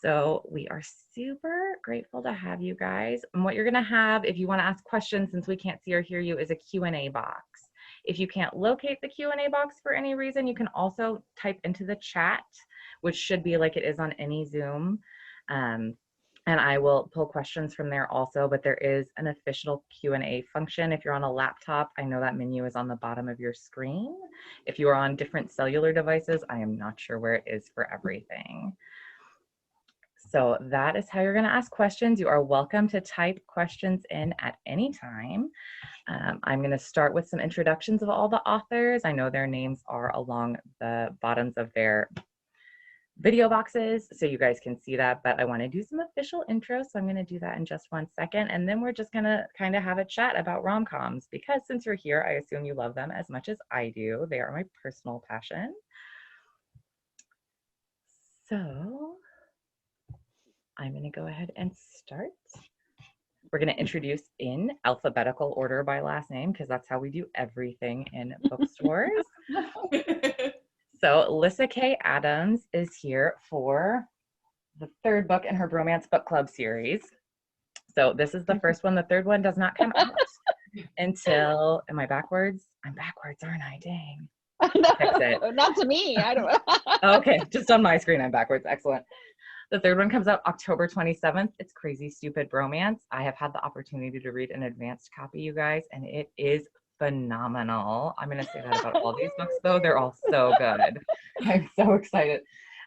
So we are super grateful to have you guys. And what you're going to have, if you want to ask questions, since we can't see or hear you, is a Q&A box. If you can't locate the Q&A box for any reason, you can also type into the chat, which should be like it is on any Zoom. And I will pull questions from there also, but there is an official Q&A function. If you're on a laptop, I know that menu is on the bottom of your screen. If you are on different cellular devices, I am not sure where it is for everything. So that is how you're going to ask questions. You are welcome to type questions in at any time. I'm going to start with some introductions of all the authors. I know their names are along the bottoms of their video boxes, so you guys can see that, but I want to do some official intros, so I'm going to do that in just 1 second, and then we're just going to kind of have a chat about rom-coms, because since you're here, I assume you love them as much as I do. They are my personal passion. So I'm going to go ahead and start. We're going to introduce in alphabetical order by last name, because that's how we do everything in bookstores. So Lyssa Kay Adams is here for the third book in her Bromance Book Club series. So this is the first one. The third one does not come out until, am I backwards? I'm backwards, aren't I? Dang. Fix it. Not to me. I don't Okay, just on my screen, I'm backwards. Excellent. The third one comes out October 27th. It's Crazy Stupid Bromance. I have had the opportunity to read an advanced copy, you guys, and it is phenomenal. I'm going to say that about all these books, though. They're all so good. I'm so excited.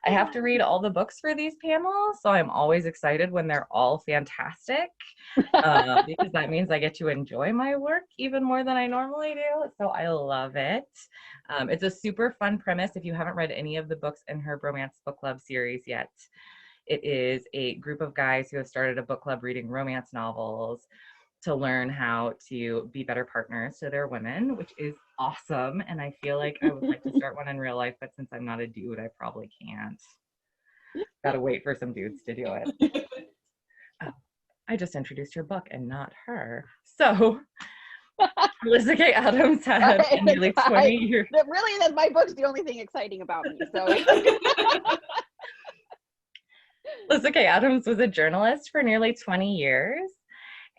I have to read all the books for these panels, so I'm always excited when they're all fantastic, because that means I get to enjoy my work even more than I normally do, so I love it. It's a super fun premise. If you haven't read any of the books in her Bromance Book Club series yet, it is a group of guys who have started a book club reading romance novels to learn how to be better partners to their women, which is awesome. And I feel like I would like to start one in real life, but since I'm not a dude, I probably can't. Gotta wait for some dudes to do it. Oh, I just introduced your book and not her. So Lyssa Kay Adams had nearly 20 years. Really, that my book's the only thing exciting about me. So Lyssa Kay Adams was a journalist for nearly 20 years.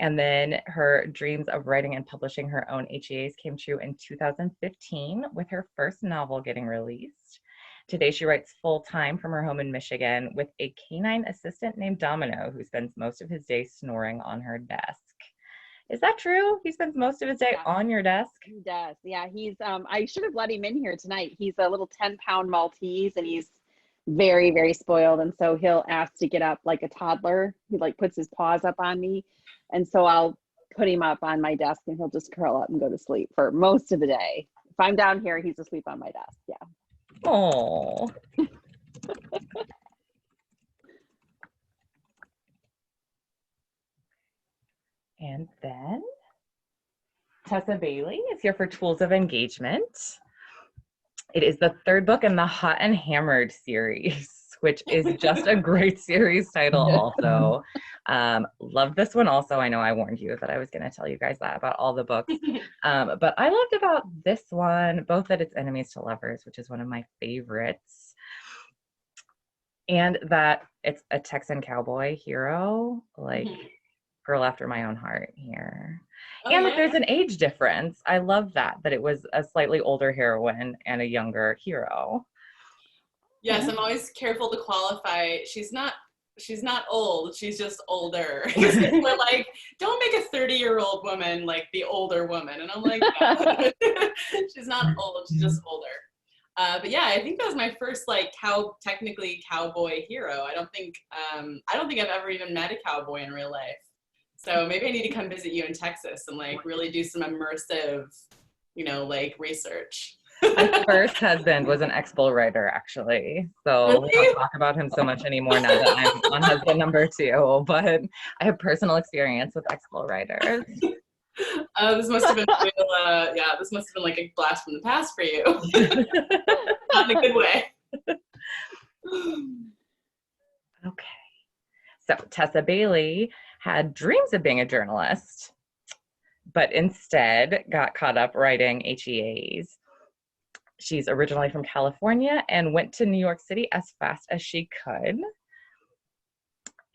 And then her dreams of writing and publishing her own HEAs came true in 2015 with her first novel getting released. Today, she writes full-time from her home in Michigan with a canine assistant named Domino, who spends most of his day snoring on her desk. Is that true? He spends most of his day on your desk? He does. Yeah, he's, I should have let him in here tonight. He's a little 10-pound Maltese, and he's very, very spoiled. And so he'll ask to get up like a toddler. He like puts his paws up on me. And so I'll put him up on my desk and he'll just curl up and go to sleep for most of the day. If I'm down here, he's asleep on my desk. Yeah. Oh. And then Tessa Bailey is here for Tools of Engagement. It is the third book in the Hot and Hammered series, which is just a great series title also. Love this one also. I know I warned you that I was going to tell you guys that about all the books. But I loved about this one, both that it's enemies to lovers, which is one of my favorites, and that it's a Texan cowboy hero, like girl after my own heart here. And that there's an age difference. I love that it was a slightly older heroine and a younger hero. Yes, I'm always careful to qualify. She's not old, she's just older. Because people are like, don't make a 30-year-old woman like the older woman. And I'm like, no. She's not old, she's just older. But yeah, I think that was my first like technically cowboy hero. I don't think I've ever even met a cowboy in real life. So maybe I need to come visit you in Texas and like really do some immersive, like research. My first husband was an X-Bull rider, actually. So we don't talk about him so much anymore now that I'm on husband number 2. But I have personal experience with X-Bull riders. This must have been this must have been like a blast from the past for you. Not in a good way. Okay. So Tessa Bailey had dreams of being a journalist, but instead got caught up writing HEAs. She's originally from California and went to New York City as fast as she could.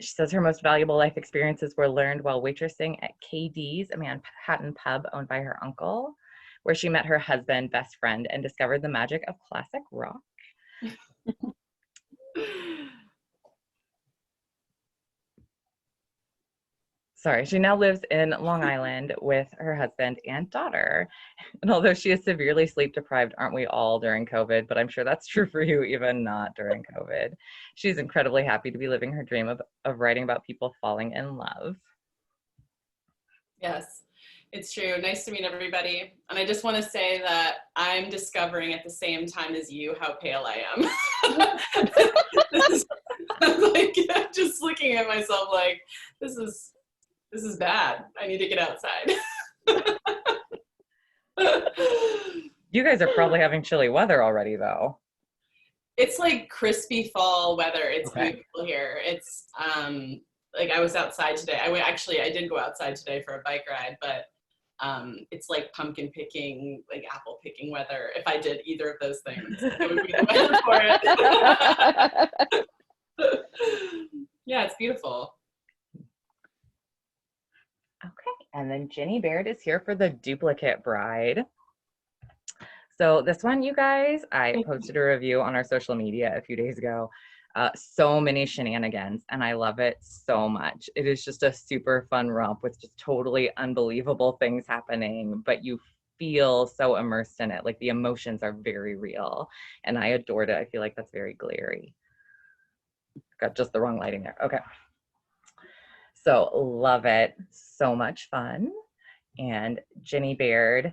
She says her most valuable life experiences were learned while waitressing at K-Dees, a Manhattan pub owned by her uncle, where she met her husband, best friend, and discovered the magic of classic rock. Sorry, she now lives in Long Island with her husband and daughter. And although she is severely sleep deprived, aren't we all during COVID? But I'm sure that's true for you, even not during COVID. She's incredibly happy to be living her dream of writing about people falling in love. Yes, it's true. Nice to meet everybody. And I just want to say that I'm discovering at the same time as you how pale I am. I'm like, I'm just looking at myself like, this is bad. I need to get outside. You guys are probably having chilly weather already, though. It's like crispy fall weather. It's okay. Beautiful here. It's like I was outside today. I did go outside today for a bike ride, but it's like pumpkin picking, like apple picking weather. If I did either of those things, it would be the weather for it. Yeah, it's beautiful. Okay, and then Jenny Baird is here for the duplicate bride. So this one, you guys, I posted a review on our social media a few days ago. So many shenanigans, and I love it so much. It is just a super fun romp with just totally unbelievable things happening, but you feel so immersed in it. Like the emotions are very real, and I adored it. I feel like that's very glary. Got just the wrong lighting there. Okay. So love it. So much fun. And Jenny Baird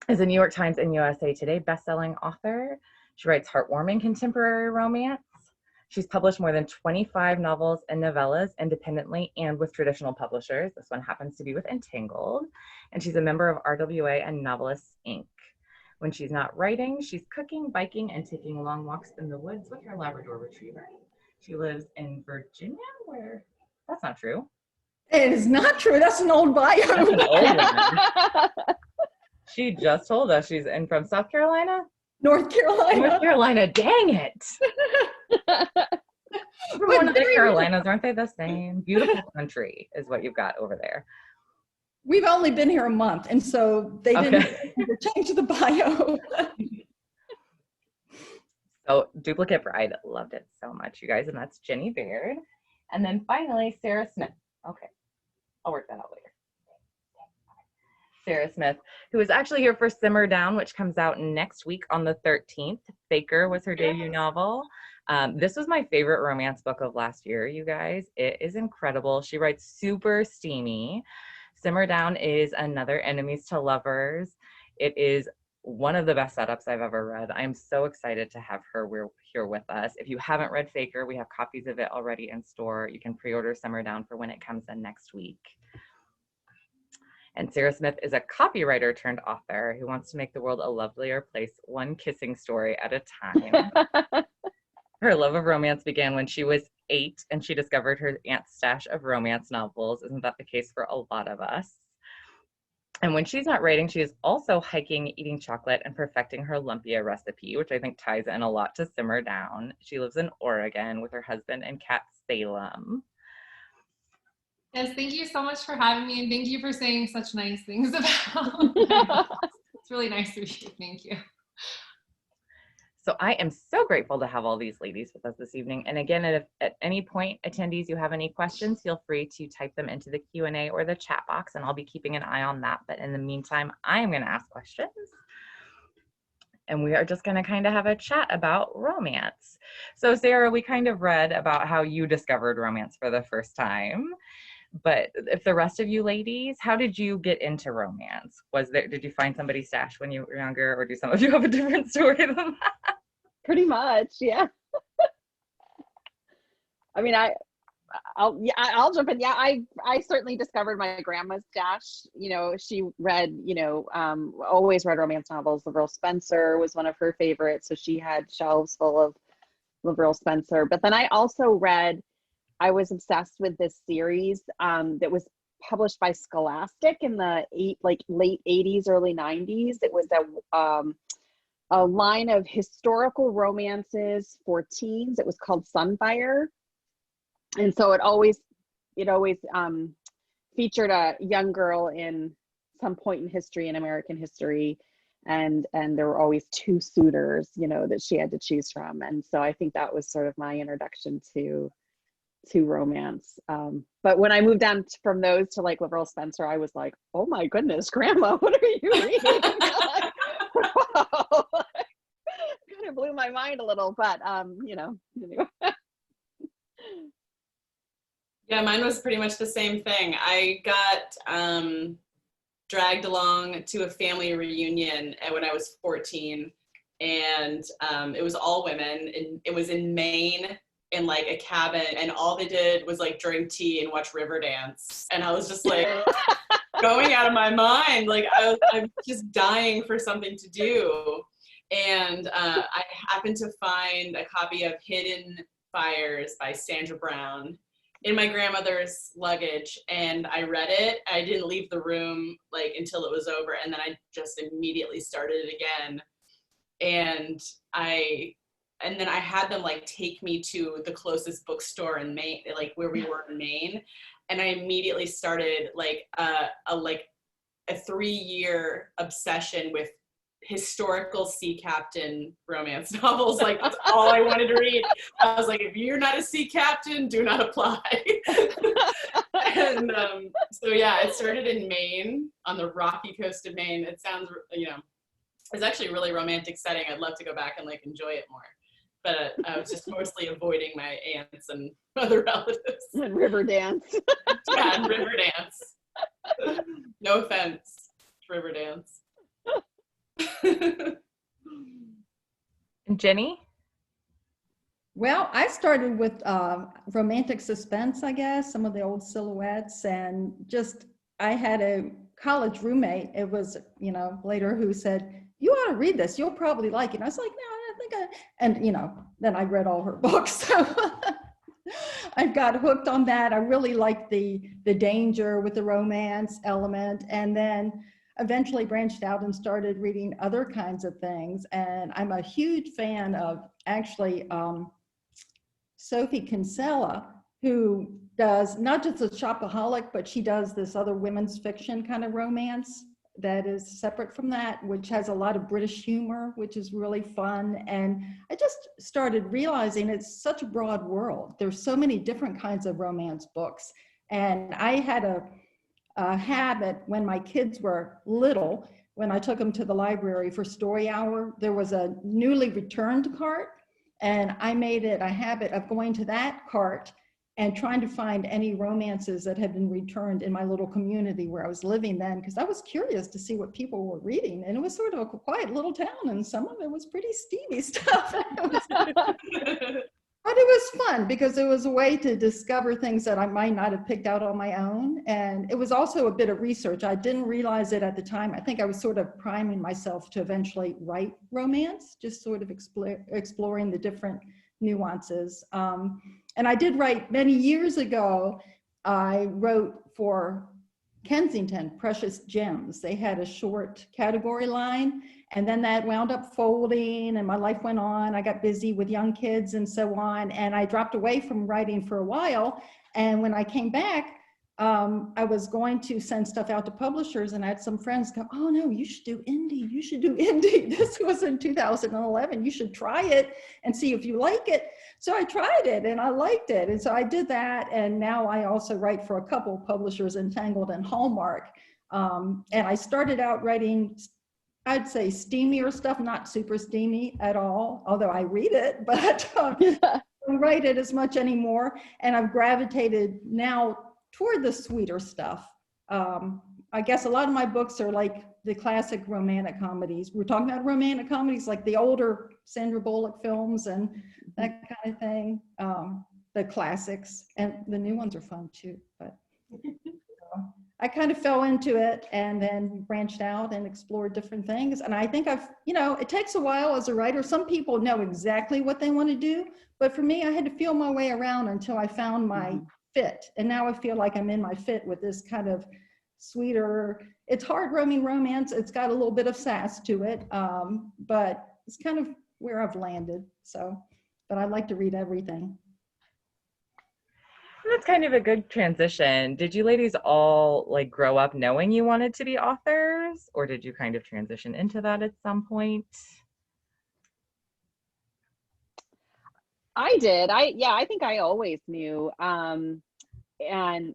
is a New York Times and USA Today bestselling author. She writes heartwarming contemporary romance. She's published more than 25 novels and novellas independently and with traditional publishers. This one happens to be with Entangled. And she's a member of RWA and Novelists, Inc. When she's not writing, she's cooking, biking, and taking long walks in the woods with her Labrador retriever. She lives in Virginia, where... That's not true. It is not true. That's an old bio. That's an old one. She just told us she's in from South Carolina? North Carolina. North Carolina, dang it. From one of the Carolinas, aren't they the same? Beautiful country is what you've got over there. We've only been here a month, and so they didn't change the bio. So Duplicate Bride, loved it so much, you guys, and that's Jenny Baird. And then finally, Sarah Smith. Okay, I'll work that out later. Sarah Smith, who is actually here for Simmer Down, which comes out next week on the 13th. Faker was her debut novel. This was my favorite romance book of last year, you guys. It is incredible. She writes super steamy. Simmer Down is another enemies to lovers. It is one of the best setups I've ever read. I'm so excited to have her here with us. If you haven't read Faker, we have copies of it already in store. You can pre-order Simmer Down for when it comes in next week. And Sarah Smith is a copywriter turned author who wants to make the world a lovelier place, one kissing story at a time. Her love of romance began when she was 8 and she discovered her aunt's stash of romance novels. Isn't that the case for a lot of us? And when she's not writing, she is also hiking, eating chocolate, and perfecting her lumpia recipe, which I think ties in a lot to Simmer Down. She lives in Oregon with her husband and cat Salem. Yes, thank you so much for having me, and thank you for saying such nice things about It's really nice to meet you. Thank you. So I am so grateful to have all these ladies with us this evening. And again, if at any point, attendees, you have any questions, feel free to type them into the Q&A or the chat box, and I'll be keeping an eye on that. But in the meantime, I am going to ask questions. And we are just going to kind of have a chat about romance. So Sarah, we kind of read about how you discovered romance for the first time. But if the rest of you ladies, how did you get into romance? Did you find somebody's stash when you were younger, or do some of you have a different story than that? Pretty much, yeah. I mean, I'll jump in. Yeah, I certainly discovered my grandma's stash. You know, she read, always read romance novels. LaVyrle Spencer was one of her favorites, so she had shelves full of LaVyrle Spencer. But then I also I was obsessed with this series that was published by Scholastic in the late 80s, early 90s. It was a line of historical romances for teens. It was called Sunfire. And so it always featured a young girl in some point in history, in American history, and there were always two suitors, you know, that she had to choose from. And so I think that was sort of my introduction to romance. But when I moved on from those to like Laurel Spencer, I was like, oh my goodness, Grandma, what are you reading? Like, wow. Kind of blew my mind a little, but you know, anyway. Yeah, mine was pretty much the same thing. I got dragged along to a family reunion when I was 14, and it was all women, and it was in Maine, in like a cabin, and all they did was like drink tea and watch Riverdance, and I was just like going out of my mind. Like I'm just dying for something to do. And I happened to find a copy of Hidden Fires by Sandra Brown in my grandmother's luggage, and I read it. I didn't leave the room like until it was over, and then I just immediately started it again. And then I had them like take me to the closest bookstore in Maine, like where we were in Maine, and I immediately started like a 3-year obsession with historical sea captain romance novels. Like that's all I wanted to read. I was like, if you're not a sea captain, do not apply. And so yeah, it started in Maine, on the rocky coast of Maine. It sounds, you know, it's actually a really romantic setting. I'd love to go back and like enjoy it more, but I was just mostly avoiding my aunts and other relatives. And Riverdance. Yeah, and Riverdance. No offense, Riverdance. And Jenny? Well, I started with romantic suspense, I guess, some of the old silhouettes, and just, I had a college roommate, it was, you know, later, who said, you ought to read this, you'll probably like it. And I was like, no, I don't think and you know, then I read all her books. So I got hooked on that. I really liked the danger with the romance element, and then eventually branched out and started reading other kinds of things. And I'm a huge fan of actually Sophie Kinsella, who does not just a shopaholic, but she does this other women's fiction kind of romance that is separate from that, which has a lot of British humor, which is really fun. And I just started realizing it's such a broad world. There's so many different kinds of romance books. And I had a habit when my kids were little, when I took them to the library for story hour, there was a newly returned cart, and I made it a habit of going to that cart and trying to find any romances that had been returned in my little community where I was living then, because I was curious to see what people were reading. And it was sort of a quiet little town, and some of it was pretty steamy stuff. But it was fun because it was a way to discover things that I might not have picked out on my own. And it was also a bit of research. I didn't realize it at the time. I think I was sort of priming myself to eventually write romance, just sort of exploring the different nuances. And I did write many years ago. I wrote for Kensington, Precious Gems. They had a short category line, and then that wound up folding, and my life went on. I got busy with young kids and so on, and I dropped away from writing for a while. And when I came back, I was going to send stuff out to publishers, and I had some friends go, oh no, you should do indie, you should do indie. This was in 2011, you should try it and see if you like it. So I tried it and I liked it. And so I did that. And now I also write for a couple of publishers, Entangled and Hallmark. And I started out writing, I'd say steamier stuff, not super steamy at all, although I read it, but I don't write it as much anymore. And I've gravitated now toward the sweeter stuff. I guess a lot of my books are like the classic romantic comedies. We're talking about romantic comedies, like the older Sandra Bullock films and that kind of thing. The classics, and the new ones are fun too. But I kind of fell into it and then branched out and explored different things. And I think it takes a while as a writer. Some people know exactly what they want to do, but for me, I had to feel my way around until I found my fit. And now I feel like I'm in my fit with this kind of sweeter, it's hard roaming romance. It's got a little bit of sass to it, but it's kind of where I've landed. So, but I like to read everything. that's kind of a good transition. Did you ladies all like grow up knowing you wanted to be authors, or did you kind of transition into that at some point? I did. I think I always knew. And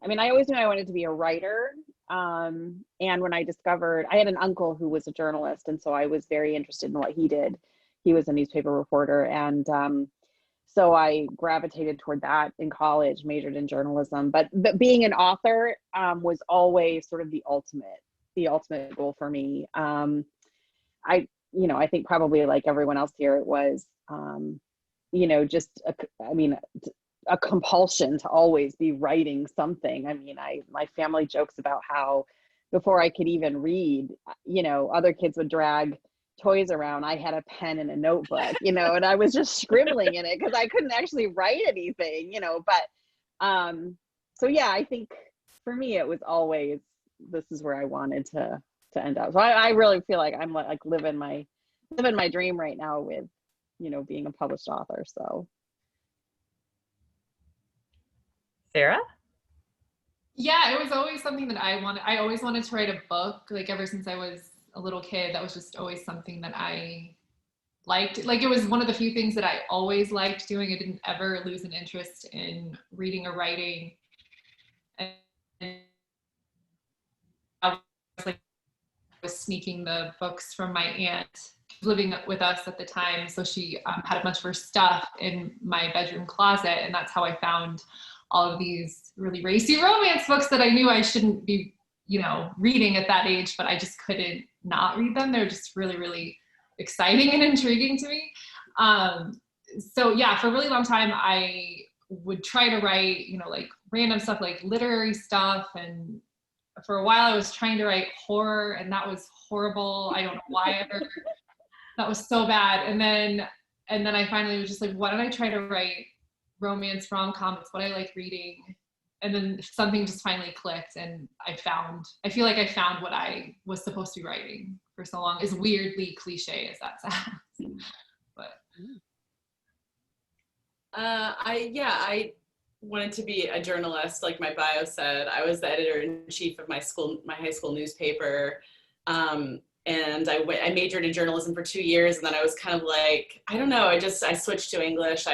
I mean, I always knew I wanted to be a writer. And when I discovered, I had an uncle who was a journalist, and so I was very interested in what he did. He was a newspaper reporter, and so I gravitated toward that in college, majored in journalism. But being an author was always sort of the ultimate goal for me. I think probably like everyone else here, it was just a compulsion to always be writing something. I mean, my family jokes about how before I could even read, other kids would drag toys around. I had a pen and a notebook, and I was just scribbling in it because I couldn't actually write anything, so yeah, I think for me it was always, this is where I wanted to end up. So I really feel like I'm like living my dream right now with, being a published author. So Sarah? Yeah, it was always something that I always wanted to write a book, like ever since I was a little kid. That was just always something that I liked. Like, it was one of the few things that I always liked doing. I didn't ever lose an interest in reading or writing. And I was sneaking the books from my aunt, living with us at the time. So she had a bunch of her stuff in my bedroom closet. And that's how I found all of these really racy romance books that I knew I shouldn't be, reading at that age, but I just couldn't not read them. They're just really, really exciting and intriguing to me. So yeah, for a really long time, I would try to write, like random stuff, like literary stuff. And for a while I was trying to write horror, and that was horrible. I don't know why that was so bad. And then I finally was just like, why don't I try to write romance, rom-com? It's what I like reading. And then something just finally clicked, and I feel like I found what I was supposed to be writing for so long, as weirdly cliche as that sounds. But I wanted to be a journalist, like my bio said. I was the editor-in-chief of my high school newspaper. And I majored in journalism for 2 years, and then I was kind of like, I don't know, I switched to English.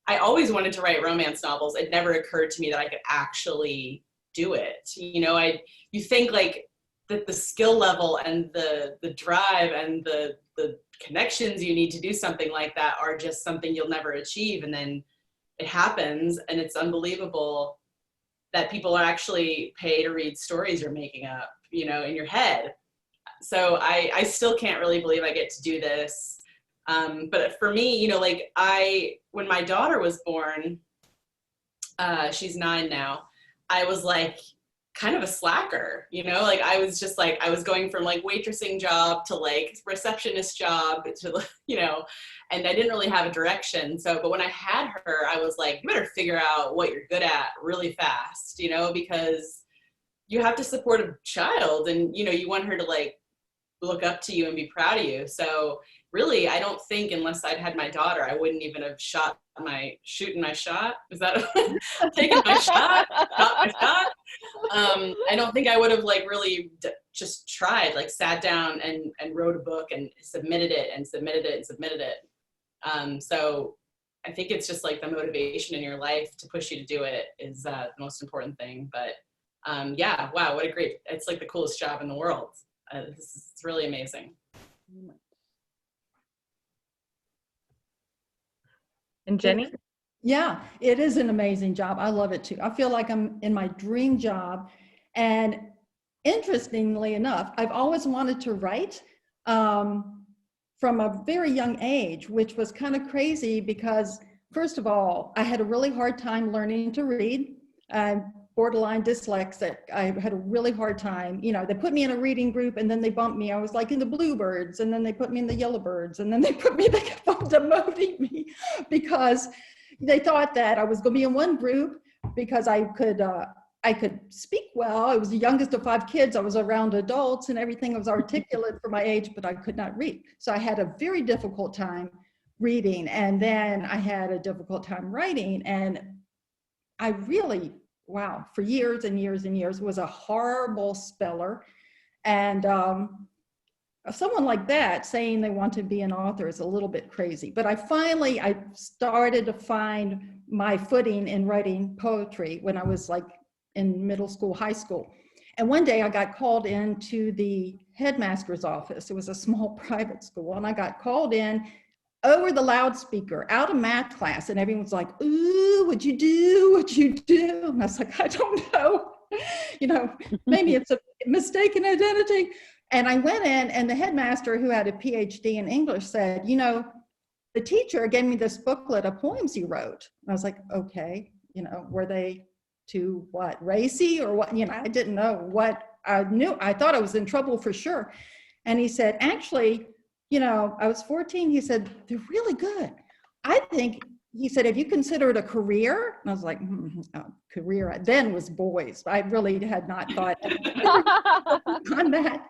I always wanted to write romance novels. It never occurred to me that I could actually do it. You think like that the skill level and the drive and the connections you need to do something like that are just something you'll never achieve. And then it happens, and it's unbelievable that people are actually pay to read stories you're making up, in your head. So I still can't really believe I get to do this. But for me, when my daughter was born, she's 9 now, I was like kind of a slacker, I was just like, I was going from like waitressing job to like receptionist job to, and I didn't really have a direction. So, but when I had her, I was like, you better figure out what you're good at really fast, because you have to support a child, and, you want her to like look up to you and be proud of you. So really, I don't think unless I'd had my daughter, I wouldn't even have shooting my shot. Is that taking my shot? Shot my shot? I don't think I would have like really just tried, like sat down and wrote a book and submitted it. So I think it's just like the motivation in your life to push you to do it is the most important thing. But yeah, wow, it's like the coolest job in the world. It's really amazing. And Jenny? Yeah, it is an amazing job. I love it too. I feel like I'm in my dream job. And interestingly enough, I've always wanted to write from a very young age, which was kind of crazy because, first of all, I had a really hard time learning to read. Borderline dyslexic. I had a really hard time. They put me in a reading group, and then they bumped me. I was like in the bluebirds, and then they put me in the yellowbirds, and then they kept on demoting me because they thought that I was going to be in one group because I could speak well. I was the youngest of 5 kids. I was around adults and everything. I was articulate for my age, but I could not read. So I had a very difficult time reading, and then I had a difficult time writing. And I really, wow, for years and years and years was a horrible speller. And someone like that saying they want to be an author is a little bit crazy. But I started to find my footing in writing poetry when I was like in middle school, high school. And one day I got called into the headmaster's office. It was a small private school. And I got called in over the loudspeaker out of math class. And everyone's like, ooh, what'd you do? What'd you do? And I was like, I don't know. You know, maybe it's a mistaken identity. And I went in, and the headmaster, who had a PhD in English, said, you know, the teacher gave me this booklet of poems you wrote. And I was like, okay, you know, were they too what, racy or what? You know, I didn't know what I knew. I thought I was in trouble for sure. And he said, actually, you know, I was 14. He said, they're really good. I think, he said, have you considered a career? And I was like, career then was boys. I really had not thought on that.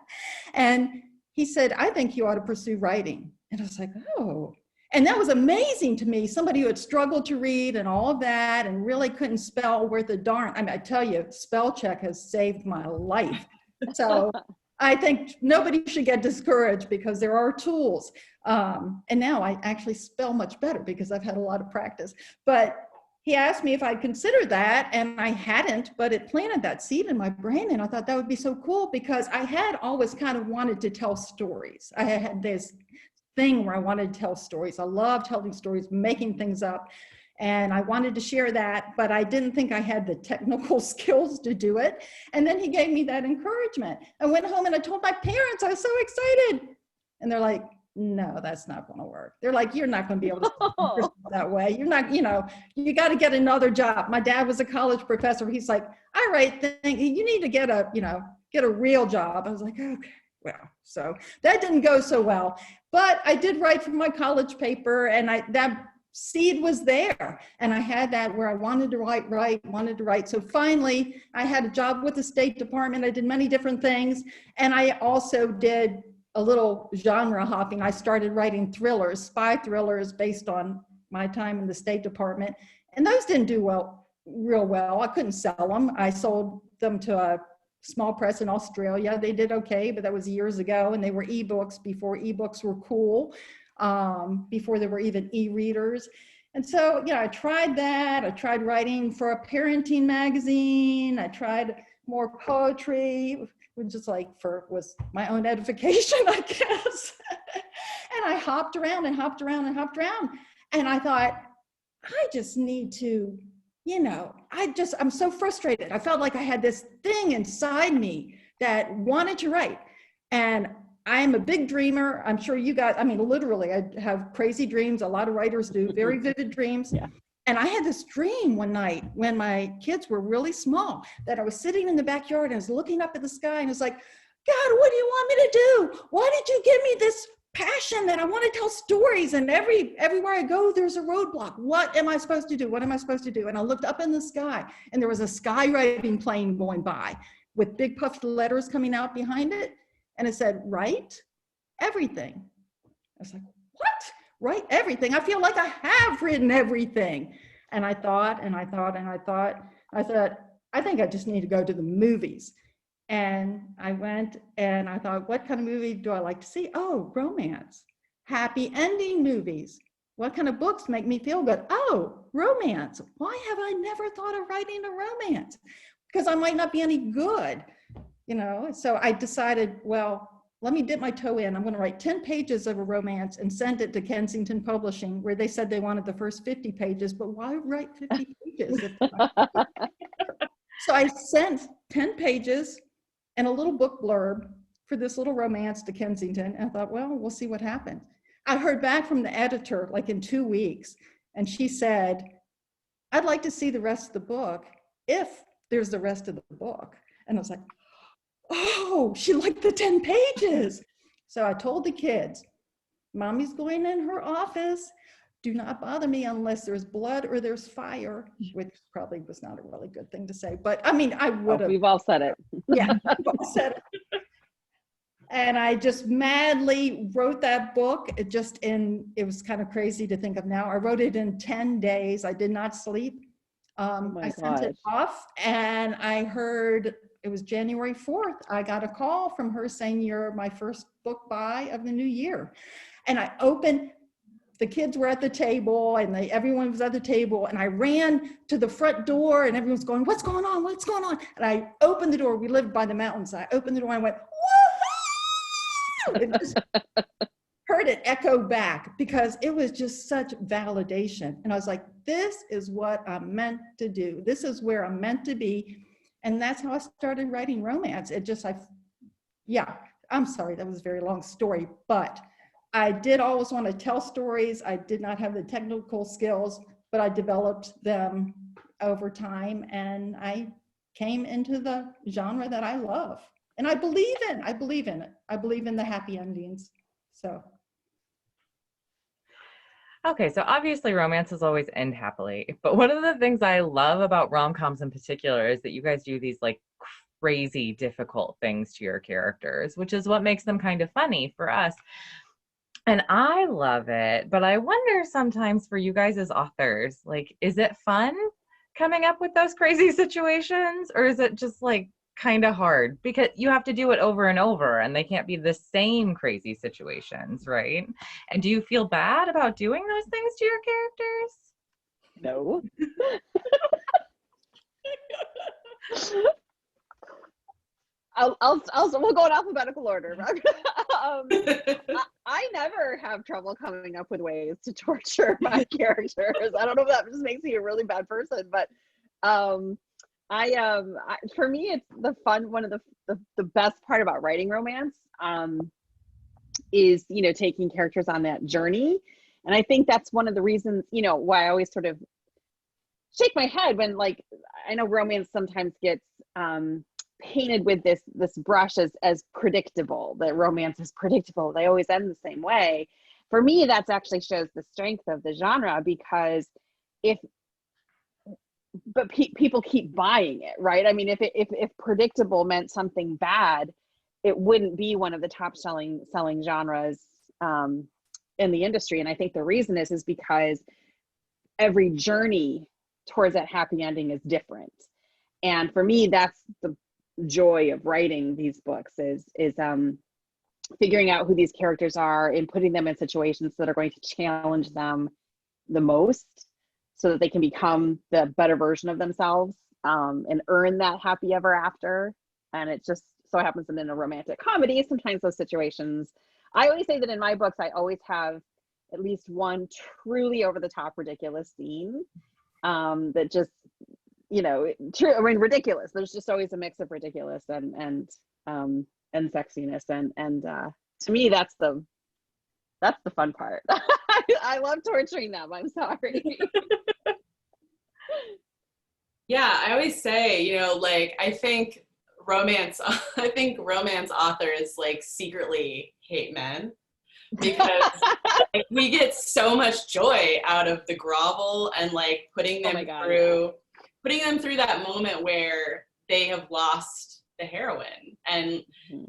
And he said, I think you ought to pursue writing. And I was like, oh. And that was amazing to me. Somebody who had struggled to read and all of that and really couldn't spell worth a darn. I mean, I tell you, spell check has saved my life. So I think nobody should get discouraged because there are tools. And now I actually spell much better because I've had a lot of practice. But he asked me if I'd considered that, and I hadn't, but it planted that seed in my brain. And I thought that would be so cool because I had always kind of wanted to tell stories. I had this thing where I wanted to tell stories. I love telling stories, making things up. And I wanted to share that, but I didn't think I had the technical skills to do it. And then he gave me that encouragement. I went home and I told my parents, I was so excited. And they're like, no, that's not going to work. They're like, you're not going to be able to do that way. You're not, you know, you got to get another job. My dad was a college professor. He's like, I write things, you need to get a, you know, get a real job. I was like, okay, well, so that didn't go so well. But I did write for my college paper, and that seed was there, and I had that where I wanted to write. So finally, I had a job with the State Department. I did many different things, and I also did a little genre hopping. I started writing thrillers, spy thrillers, based on my time in the State Department, and those didn't do real well. I couldn't sell them. I sold them to a small press in Australia. They did okay, but that was years ago, and they were ebooks before ebooks were cool. Before there were even e-readers. And so, you know, I tried that. I tried writing for a parenting magazine. I tried more poetry, which is like was my own edification, I guess. And I hopped around and hopped around and hopped around. And I thought, I just need to, you know, I'm so frustrated. I felt like I had this thing inside me that wanted to write. And I'm a big dreamer. I'm sure you guys, I mean, literally, I have crazy dreams. A lot of writers do, very vivid dreams. Yeah. And I had this dream one night when my kids were really small, that I was sitting in the backyard and I was looking up at the sky and I was like, God, what do you want me to do? Why did you give me this passion that I want to tell stories? And everywhere I go, there's a roadblock. What am I supposed to do? What am I supposed to do? And I looked up in the sky, and there was a skywriting plane going by with big puffed letters coming out behind it. And it said, write everything. I was like, what? Write everything? I feel like I have written everything. And I thought, I think I just need to go to the movies. And I went and I thought, what kind of movie do I like to see? Oh, romance, happy ending movies. What kind of books make me feel good? Oh, romance. Why have I never thought of writing a romance? Because I might not be any good. You know, so I decided, well, let me dip my toe in. I'm going to write 10 pages of a romance and send it to Kensington Publishing, where they said they wanted the first 50 pages, but why write 50 pages? So I sent 10 pages and a little book blurb for this little romance to Kensington. And I thought, well, we'll see what happens. I heard back from the editor like in 2 weeks, and she said, I'd like to see the rest of the book if there's the rest of the book. And I was like, oh, she liked the 10 pages. So I told the kids, Mommy's going in her office. Do not bother me unless there's blood or there's fire, which probably was not a really good thing to say. But I mean, I would have. We've all said it. Yeah, we've all said it. And I just madly wrote that book. It was kind of crazy to think of now. I wrote it in 10 days. I did not sleep. my I sent it gosh. off, and I heard it was January 4th. I got a call from her saying, "You're my first book buy of the new year." And I opened, the kids were at the table, and everyone was at the table, and I ran to the front door, and everyone's going, "What's going on? What's going on?" And I opened the door. We lived by the mountains. I opened the door and I went, "Woohoo!" And just heard it echo back, because it was just such validation. And I was like, this is what I'm meant to do. This is where I'm meant to be. And that's how I started writing romance. It just, yeah, I'm sorry, that was a very long story, but I did always want to tell stories. I did not have the technical skills, but I developed them over time, and I came into the genre that I love. And I believe in it. I believe in the happy endings. So. Okay, so obviously romances always end happily, but one of the things I love about rom-coms in particular is that you guys do these like crazy difficult things to your characters, which is what makes them kind of funny for us. And I love it, but I wonder sometimes for you guys as authors, like, is it fun coming up with those crazy situations, or is it just like kind of hard because you have to do it over and over and they can't be the same crazy situations, right? And do you feel bad about doing those things to your characters? No. We'll go in alphabetical order. I never have trouble coming up with ways to torture my characters. I don't know if that just makes me a really bad person, but for me, it's the fun. One of the best part about writing romance is, taking characters on that journey. And I think that's one of the reasons, why I always sort of shake my head when, like, I know romance sometimes gets painted with this brush as predictable, that romance is predictable. They always end the same way. For me, that's actually shows the strength of the genre, because people keep buying it, right? I mean, if predictable meant something bad, it wouldn't be one of the top selling genres in the industry. And I think the reason is because every journey towards that happy ending is different. And for me, that's the joy of writing these books is figuring out who these characters are and putting them in situations that are going to challenge them the most, so that they can become the better version of themselves and earn that happy ever after. And it just so happens that in a romantic comedy, sometimes those situations, I always say that in my books, I always have at least one truly over the top ridiculous scene that just, ridiculous. There's just always a mix of ridiculous and sexiness. And to me, that's the fun part. I love torturing them. I'm sorry. Yeah, I always say, I think romance authors like secretly hate men, because like, we get so much joy out of the grovel and like putting them through that moment where they have lost the heroine. And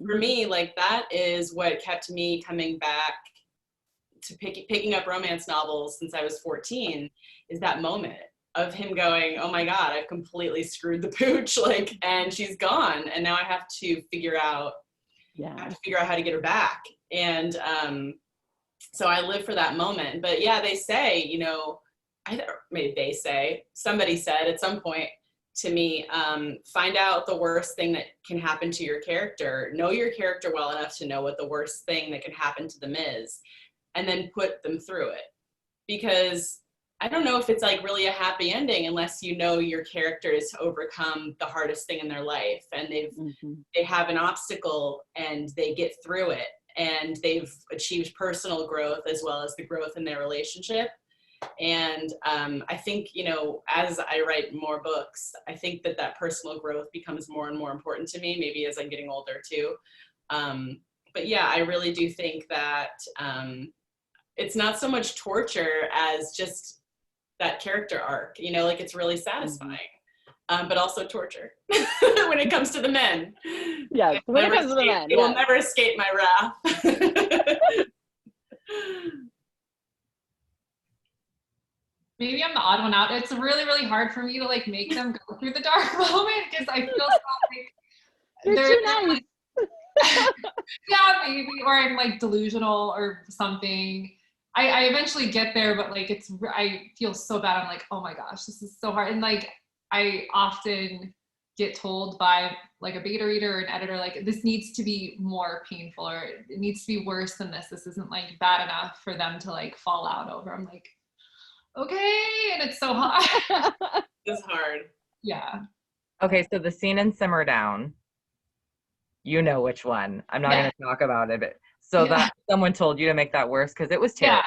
for me, like, that is what kept me coming back to picking up romance novels since I was 14, is that moment of him going, oh my God, I've completely screwed the pooch, like, and she's gone. And now I have to figure out how to get her back. And so I live for that moment. But yeah, they say, somebody said at some point to me, find out the worst thing that can happen to your character, know your character well enough to know what the worst thing that can happen to them is, and then put them through it. Because I don't know if it's like really a happy ending unless you know your character has overcome the hardest thing in their life, and they have an obstacle and they get through it, and they've achieved personal growth as well as the growth in their relationship. And I think, as I write more books, I think that personal growth becomes more and more important to me, maybe as I'm getting older too. But yeah, I really do think that it's not so much torture as just that character arc, like, it's really satisfying, but also torture when it comes to the men. Yes, when it comes to the men. It will never escape my wrath. maybe I'm the odd one out. It's really, really hard for me to like make them go through the dark moment because I feel so like You're too nice. yeah, maybe, or I'm like delusional or something. I eventually get there, but like I feel so bad. I'm like, oh my gosh, this is so hard. And like I often get told by like a beta reader or an editor, like this needs to be more painful, or it needs to be worse than this. This isn't like bad enough for them to like fall out over. I'm like, okay, and it's so hard. It's hard. Yeah. Okay, so the scene in Simmer Down, you know which one. I'm not going to talk about it. But so that someone told you to make that worse because it was terrible.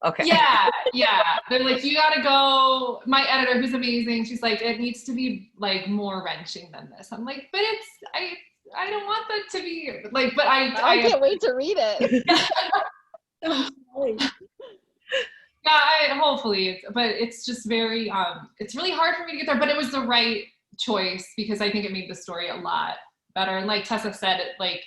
Okay. Yeah. They're like, you gotta go. My editor, who's amazing, she's like, it needs to be like more wrenching than this. I'm like, but I don't want that to be like, but I can't wait to read it. Hopefully, but it's just very, it's really hard for me to get there, but it was the right choice because I think it made the story a lot better. And like Tessa said, like,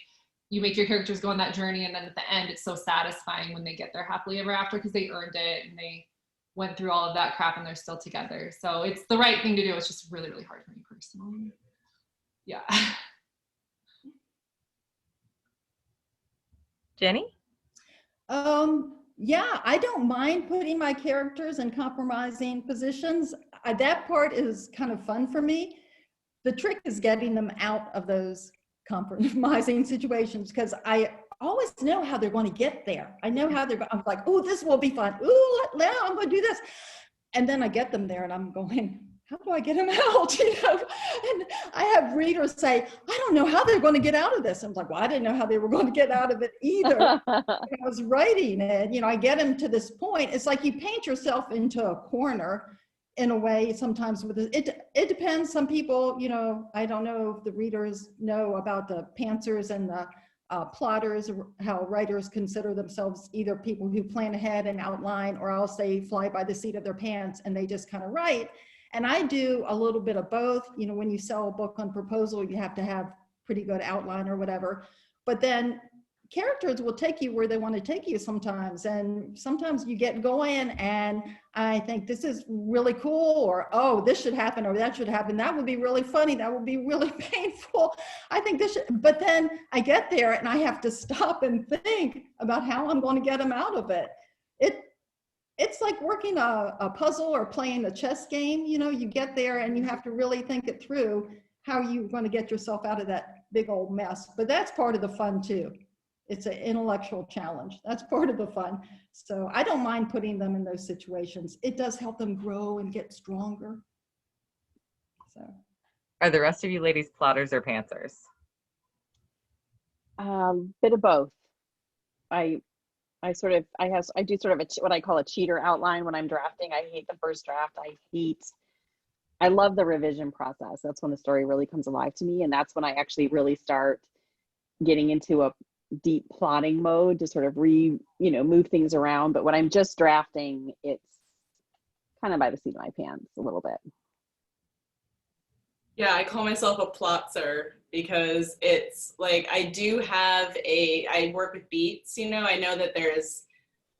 you make your characters go on that journey, and then at the end, it's so satisfying when they get their happily ever after because they earned it and they went through all of that crap and they're still together. So it's the right thing to do. It's just really, really hard for me personally. Yeah. Jenny? Yeah, I don't mind putting my characters in compromising positions. That part is kind of fun for me. The trick is getting them out of those compromising situations because I always know how they're going to get there. I know how I'm like, oh, this will be fun. Ooh, now I'm going to do this. And then I get them there and I'm going, how do I get them out? And I have readers say, I don't know how they're going to get out of this. I'm like, well, I didn't know how they were going to get out of it either. I was writing it, I get them to this point. It's like you paint yourself into a corner in a way sometimes with it depends. Some people, I don't know if the readers know about the pantsers and the plotters, how writers consider themselves either people who plan ahead and outline, or else they fly by the seat of their pants and they just kind of write. And I do a little bit of both. When you sell a book on proposal, you have to have pretty good outline or whatever, but then characters will take you where they want to take you sometimes. And sometimes you get going and I think this is really cool, or, oh, this should happen, or that should happen. That would be really funny. That would be really painful. I think this should, but then I get there and I have to stop and think about how I'm going to get them out of it. It's like working a puzzle or playing a chess game. You get there and you have to really think it through how you're going to get yourself out of that big old mess. But that's part of the fun too. It's an intellectual challenge. That's part of the fun. So I don't mind putting them in those situations. It does help them grow and get stronger. So, are the rest of you ladies plotters or pantsers? Bit of both. I do sort of what I call a cheater outline when I'm drafting. I hate the first draft. I love the revision process. That's when the story really comes alive to me. And that's when I actually really start getting into a deep plotting mode to sort of move things around. But when I'm just drafting, it's kind of by the seat of my pants a little bit. Yeah, I call myself a plotzer because it's like I work with beats, I know that there's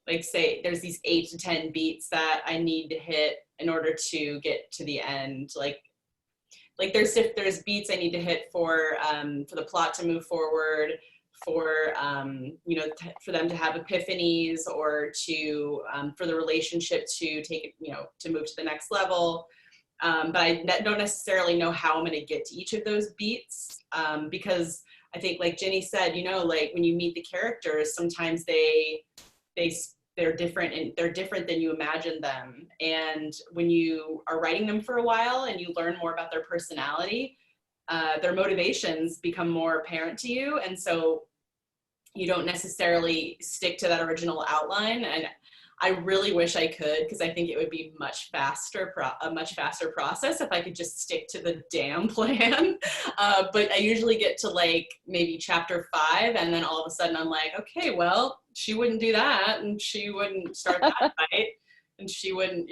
there's these 8 to 10 beats that I need to hit in order to get to the end. Like there's beats I need to hit for the plot to move forward, for for them to have epiphanies, or to for the relationship to take it, to move to the next level. But I don't necessarily know how I'm going to get to each of those beats, because I think, like Jenny said, when you meet the characters, sometimes they're different, and they're different than you imagine them. And when you are writing them for a while and you learn more about their personality, their motivations become more apparent to you. And so you don't necessarily stick to that original outline. And I really wish I could, because I think it would be a much faster process if I could just stick to the damn plan. But I usually get to maybe chapter 5, and then all of a sudden I'm like, okay, well, she wouldn't do that, and she wouldn't start that fight, and she wouldn't,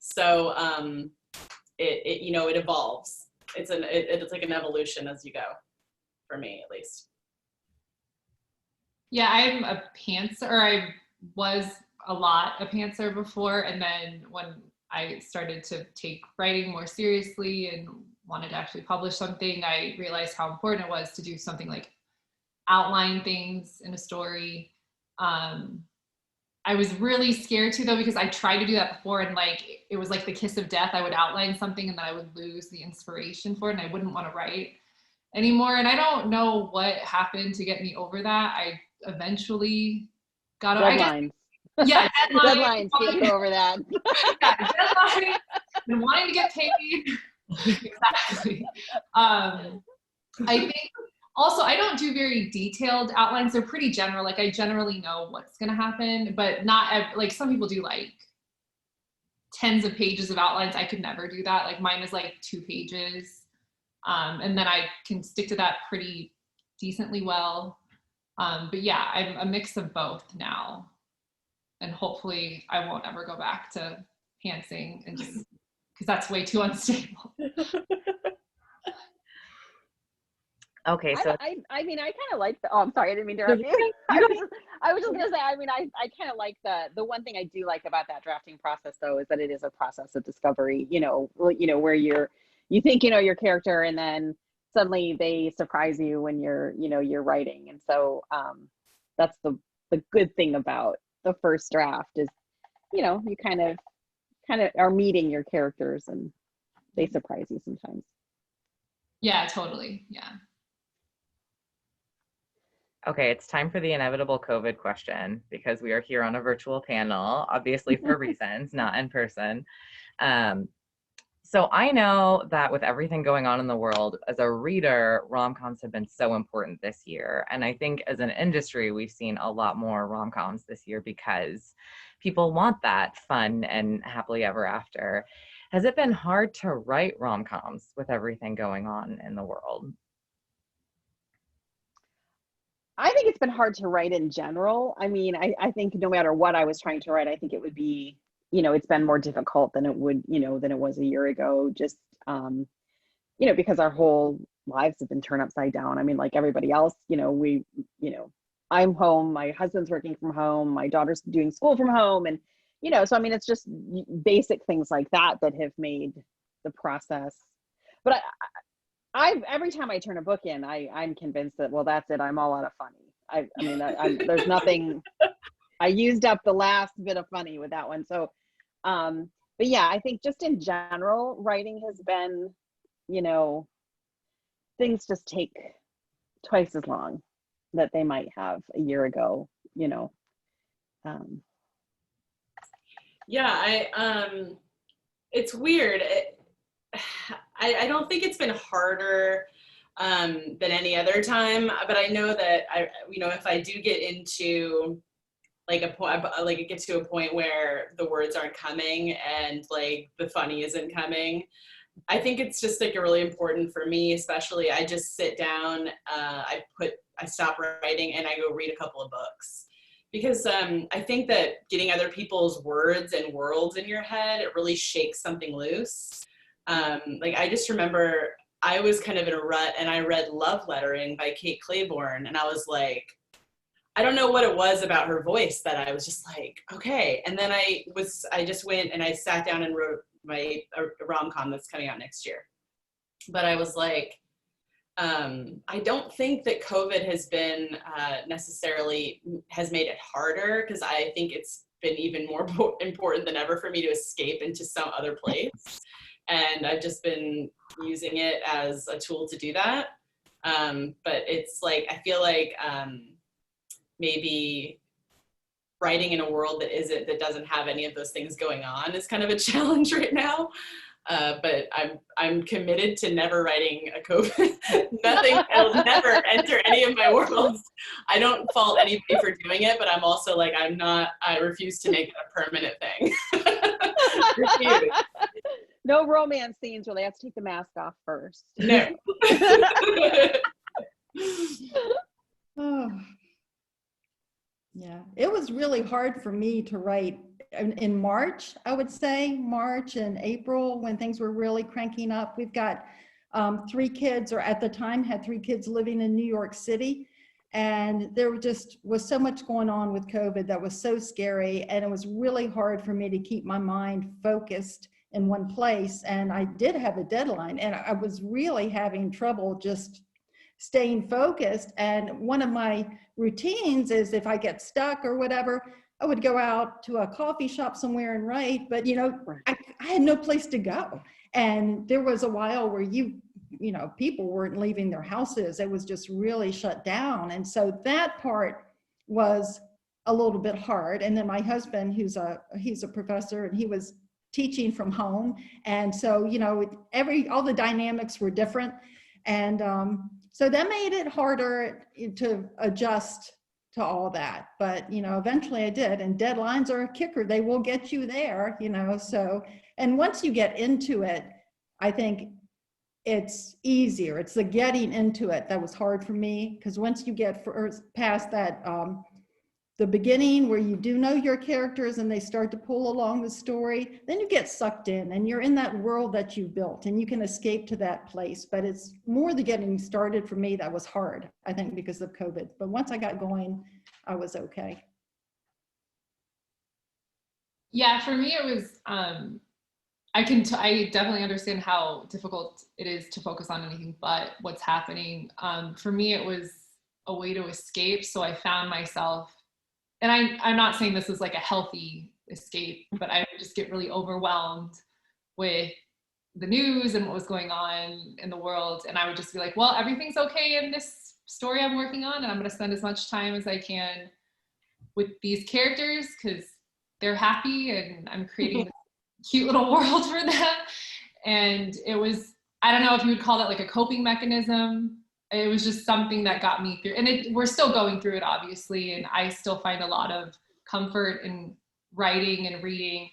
so it evolves. It's like an evolution as you go, for me at least. Yeah, I'm a pantser, or I was a lot a pantser before. And then when I started to take writing more seriously and wanted to actually publish something, I realized how important it was to do something like outline things in a story. I was really scared too, though, because I tried to do that before, and like it was like the kiss of death. I would outline something and then I would lose the inspiration for it, and I wouldn't want to write anymore. And I don't know what happened to get me over that. I eventually got over. Deadlines. Yeah, Deadlines get you over that. Yeah, deadlines and wanting to get paid. Exactly. I think also I don't do very detailed outlines. They're pretty general. Like I generally know what's going to happen, but not like some people do like tens of pages of outlines. I could never do that. Like mine is like 2 pages. And then I can stick to that pretty decently well. But yeah, I'm a mix of both now. And hopefully I won't ever go back to pantsing and just because that's way too unstable. Okay, so I mean, I kind of like the. Oh, I'm sorry, I didn't mean to interrupt you. I was just gonna say. I mean, I kind of like the one thing I do like about that drafting process, though, is that it is a process of discovery. You know, where you think you know your character, and then suddenly they surprise you when you're writing, and so that's the good thing about the first draft is, you kind of are meeting your characters, and they surprise you sometimes. Yeah, totally. Yeah. okay, it's time for the inevitable COVID question because we are here on a virtual panel, obviously for reasons, not in person. So I know that with everything going on in the world, as a reader, rom-coms have been so important this year. And I think as an industry, we've seen a lot more rom-coms this year because people want that fun and happily ever after. Has it been hard to write rom-coms with everything going on in the world? I think it's been hard to write in general. I mean, I think no matter what I was trying to write, I think it would be, it's been more difficult than it would, than it was a year ago, just, because our whole lives have been turned upside down. I mean, like everybody else, I'm home, my husband's working from home, my daughter's doing school from home. And, so, I mean, it's just basic things like that have made the process. But every time I turn a book in, I'm convinced that, well, that's it. I'm all out of funny. I mean, there's nothing, I used up the last bit of funny with that one. So, but yeah, I think just in general, writing has been, things just take twice as long that they might have a year ago, Yeah, it's weird. I don't think it's been harder than any other time, but I know that if I do get into like a point, like it gets to a point where the words aren't coming and like the funny isn't coming, I think it's just like really important for me, especially I just sit down, I stop writing and I go read a couple of books. Because I think that getting other people's words and worlds in your head, it really shakes something loose. Like I just remember I was kind of in a rut and I read Love Lettering by Kate Claiborne, and I was like, I don't know what it was about her voice that I was just like, okay. And then I just went and I sat down and wrote my rom-com that's coming out next year. But I was like, I don't think that COVID has been has made it harder, because I think it's been even more important than ever for me to escape into some other place. And I've just been using it as a tool to do that. But it's like, I feel like maybe writing in a world that doesn't have any of those things going on is kind of a challenge right now. But I'm committed to never writing a COVID. Nothing, it'll never enter any of my worlds. I don't fault anybody for doing it, but I'm also like, I refuse to make it a permanent thing. Refuse. No romance scenes where they have to take the mask off first. No. Oh. Yeah, it was really hard for me to write in March, I would say, March and April, when things were really cranking up. We've got 3 kids, or at the time had 3 kids living in New York City. And there just was so much going on with COVID that was so scary. And it was really hard for me to keep my mind focused in one place. And I did have a deadline, and I was really having trouble just staying focused. And one of my routines is, if I get stuck or whatever, I would go out to a coffee shop somewhere and write, but I had no place to go. And there was a while where people weren't leaving their houses. It was just really shut down. And so that part was a little bit hard. And then my husband, he's a professor, and he was teaching from home. And so, all the dynamics were different. And so that made it harder to adjust to all that. But, eventually I did. And deadlines are a kicker. They will get you there, so, and once you get into it, I think it's easier. It's the getting into it that was hard for me, because once you get past that, the beginning where you do know your characters and they start to pull along the story, then you get sucked in and you're in that world that you built and you can escape to that place. But it's more the getting started for me that was hard, I think, because of COVID. But once I got going, I was okay. Yeah, for me, it was, I definitely understand how difficult it is to focus on anything but what's happening. For me, it was a way to escape. So I found myself, and I'm not saying this is like a healthy escape, but I would just get really overwhelmed with the news and what was going on in the world. And I would just be like, well, everything's okay in this story I'm working on, and I'm going to spend as much time as I can with these characters because they're happy and I'm creating this cute little world for them. And it was, I don't know if you would call that like a coping mechanism. It was just something that got me through, and we're still going through it, obviously. And I still find a lot of comfort in writing and reading.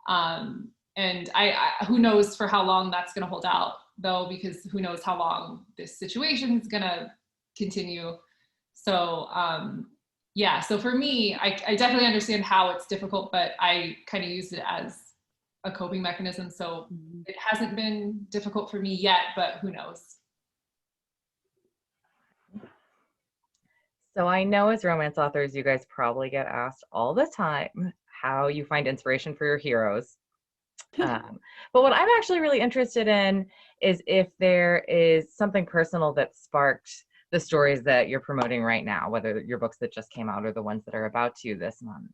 And I who knows for how long that's going to hold out, though, because who knows how long this situation is going to continue. So yeah, so for me, I definitely understand how it's difficult, but I kind of used it as a coping mechanism. So it hasn't been difficult for me yet, but who knows? So I know as romance authors, you guys probably get asked all the time how you find inspiration for your heroes. But what I'm actually really interested in is if there is something personal that sparked the stories that you're promoting right now, whether your books that just came out or the ones that are about to this month.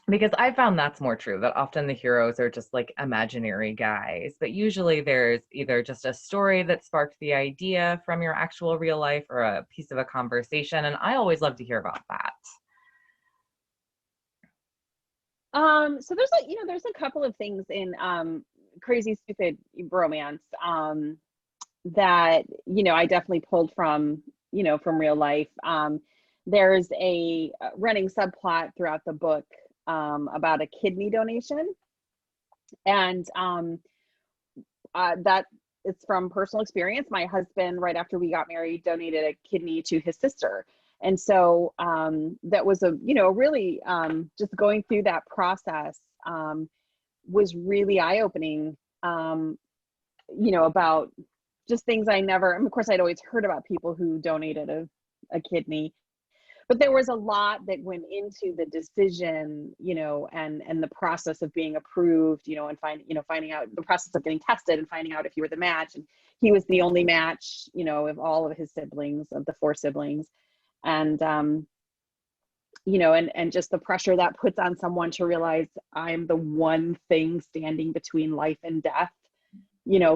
Because I found that's more true, that often the heroes are just like imaginary guys, but usually there's either just a story that sparked the idea from your actual real life or a piece of a conversation. And I always love to hear about that. So there's a couple of things in Crazy Stupid Romance that, I definitely pulled from real life. There's a running subplot throughout the book about a kidney donation, and that it's from personal experience. My husband, right after we got married, donated a kidney to his sister. And so that was really just going through that process was really eye-opening, about just things I never, of course I'd always heard about people who donated a kidney, but there was a lot that went into the decision, and the process of being approved, and finding out the process of getting tested and finding out if you were the match. And he was the only match, of all of his siblings, of the 4 siblings. And, and just the pressure that puts on someone to realize I'm the one thing standing between life and death,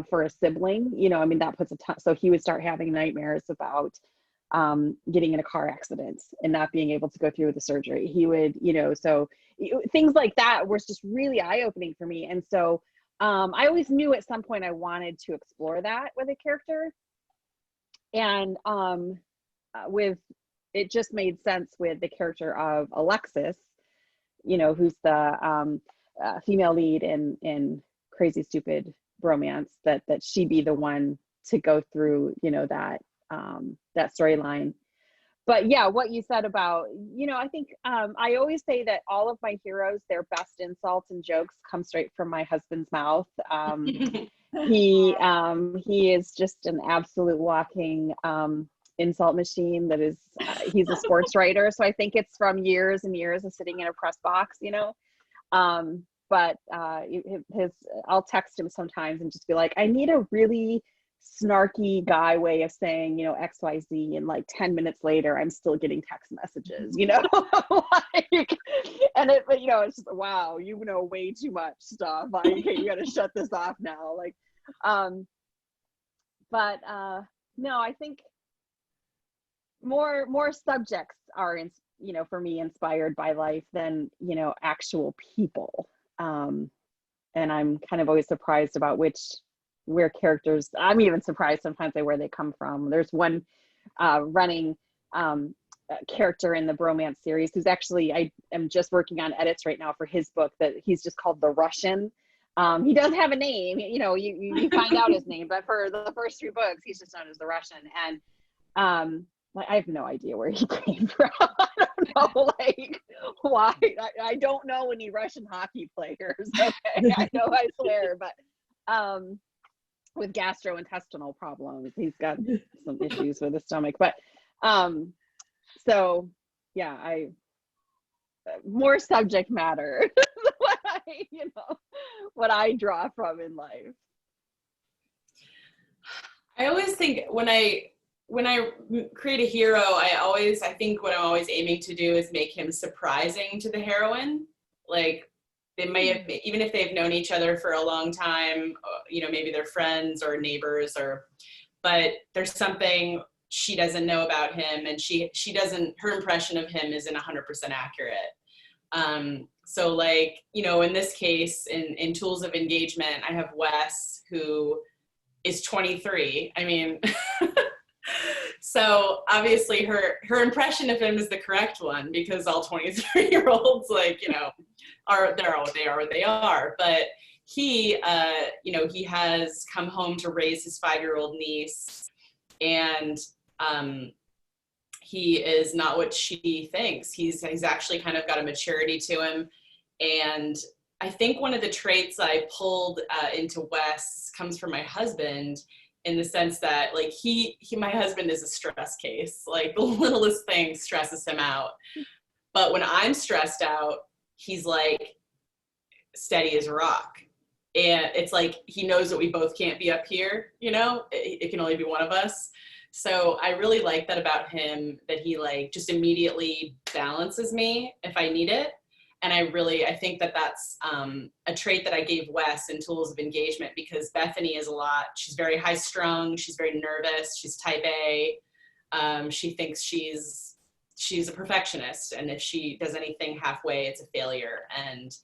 for a sibling, that puts a ton. So he would start having nightmares about getting in a car accident and not being able to go through with the surgery. He would, so things like that were just really eye-opening for me. And so I always knew at some point I wanted to explore that with a character. And it just made sense with the character of Alexis, who's the female lead in Crazy Stupid Romance, that she be the one to go through, that storyline. But yeah, what you said about, I think I always say that all of my heroes, their best insults and jokes come straight from my husband's mouth. He is just an absolute walking insult machine that is, he's a sports writer. So I think it's from years and years of sitting in a press box, you know. But I'll text him sometimes and just be like, I need a really snarky guy way of saying, you know, XYZ, and like 10 minutes later I'm still getting text messages, you know. Like, and it, you know, it's just, wow, you know way too much stuff, like, okay, you gotta shut this off now, like, but no, I think more subjects are, you know, for me, inspired by life than, you know, actual people. And I'm kind of always surprised about where characters, I'm even surprised sometimes by where they come from. There's one running character in the bromance series who's actually, I am just working on edits right now for his book, that he's just called the Russian. He does have a name, you know, you find out his name, but for the first 3 books, he's just known as the Russian. And like, I have no idea where he came from. I don't know, like, why. I don't know any Russian hockey players. Okay, I know, I swear, but with gastrointestinal problems, he's got some issues with his stomach. But so yeah, more subject matter what I draw from in life. I always think when I create a hero, I think what I'm always aiming to do is make him surprising to the heroine. Like, they may have, even if they've known each other for a long time, you know, maybe they're friends or neighbors, but there's something she doesn't know about him, and she doesn't, her impression of him isn't 100% accurate. So like, you know, in this case, in Tools of Engagement, I have Wes, who is 23. I mean, so obviously her impression of him is the correct one, because all 23-year-olds, like, you know, they are. But he, you know, he has come home to raise his 5-year-old niece, and he is not what she thinks. He's actually kind of got a maturity to him. And I think one of the traits I pulled into Wes comes from my husband, in the sense that, like, my husband is a stress case. Like, the littlest thing stresses him out. But when I'm stressed out, he's like steady as a rock. And it's like, he knows that we both can't be up here, you know, it can only be one of us. So I really like that about him, that he like just immediately balances me if I need it. And I think that that's a trait that I gave Wes in Tools of Engagement, because Bethany is she's very high strung, she's very nervous, she's type A. She thinks she's a perfectionist, and if she does anything halfway, it's a failure. And,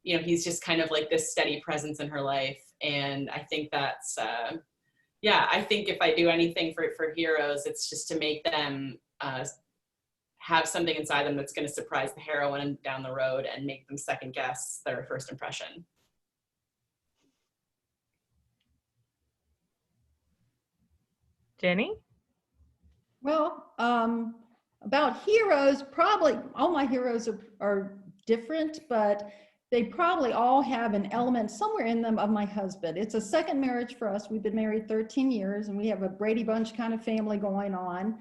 you know, he's just kind of like this steady presence in her life. And I think that's, yeah, I think if I do anything for heroes, it's just to make them have something inside them that's going to surprise the heroine down the road and make them second guess their first impression. Jenny? Well, about heroes, probably all my heroes are different, but they probably all have an element somewhere in them of my husband. It's a second marriage for us. We've been married 13 years, and we have a Brady Bunch kind of family going on.